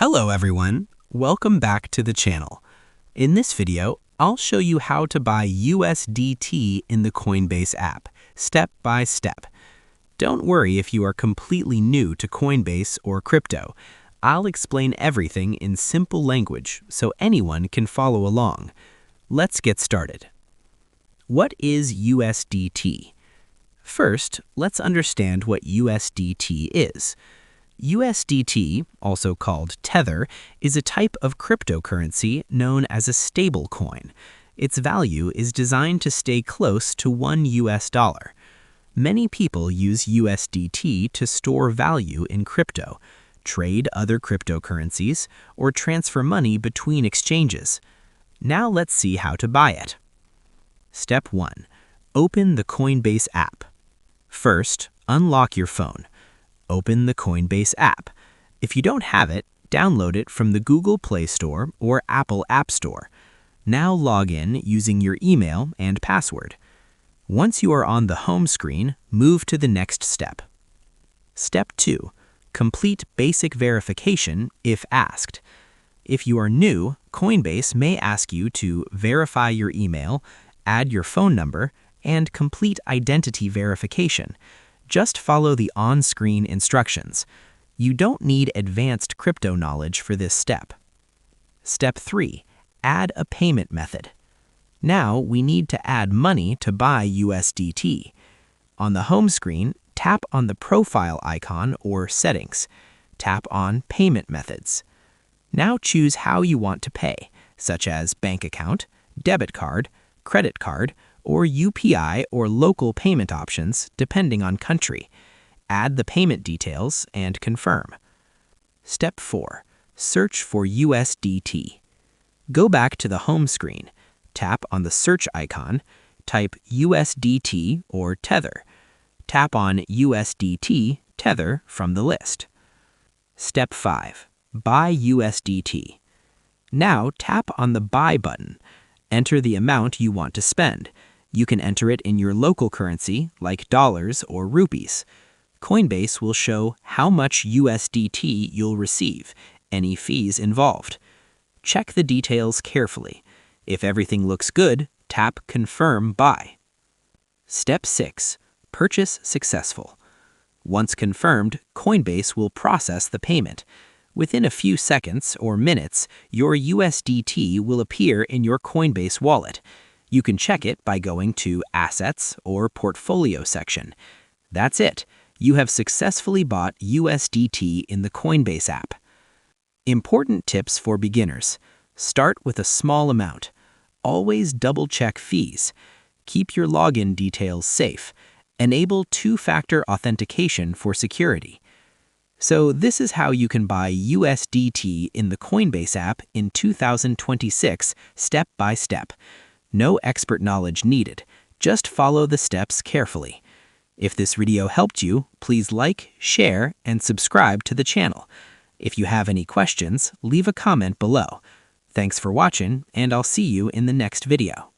Hello everyone, welcome back to the channel. In this video, I'll show you how to buy USDT in the Coinbase app, step by step. Don't worry if you are completely new to Coinbase or crypto. I'll explain everything in simple language so anyone can follow along. Let's get started. What is USDT? First, let's understand what USDT is. USDT, also called Tether, is a type of cryptocurrency known as a stablecoin. Its value is designed to stay close to $1. Many people use USDT to store value in crypto, trade other cryptocurrencies, or transfer money between exchanges. Now let's see how to buy it. Step 1. Open the Coinbase app. First, unlock your phone. Open the Coinbase app. If you don't have it, download it from the Google Play Store or Apple App Store. Now log in using your email and password. Once you are on the home screen, move to the next step. Step 2. Complete basic verification if asked. If you are new, Coinbase may ask you to verify your email, add your phone number, and complete identity verification. Just follow the on-screen instructions. You don't need advanced crypto knowledge for this step. Step 3. Add a payment method. Now we need to add money to buy USDT. On the home screen, tap on the profile icon or settings. Tap on Payment Methods. Now choose how you want to pay, such as bank account, debit card, credit card, or UPI or local payment options depending on country. Add the payment details and confirm. Step 4. Search for USDT. Go back to the home screen. Tap on the search icon. Type USDT or Tether. Tap on USDT Tether from the list. Step 5. Buy USDT. Now tap on the Buy button. Enter the amount you want to spend. You can enter it in your local currency, like dollars or rupees. Coinbase will show how much USDT you'll receive, any fees involved. Check the details carefully. If everything looks good, tap Confirm Buy. Step 6. Purchase successful. Once confirmed, Coinbase will process the payment. Within a few seconds or minutes, your USDT will appear in your Coinbase wallet. You can check it by going to Assets or Portfolio section. That's it. You have successfully bought USDT in the Coinbase app. Important tips for beginners. Start with a small amount. Always double-check fees. Keep your login details safe. Enable two-factor authentication for security. So this is how you can buy USDT in the Coinbase app in 2026, step by step. No expert knowledge needed. Just follow the steps carefully. If this video helped you, please like, share, and subscribe to the channel. If you have any questions, leave a comment below. Thanks for watching, and I'll see you in the next video.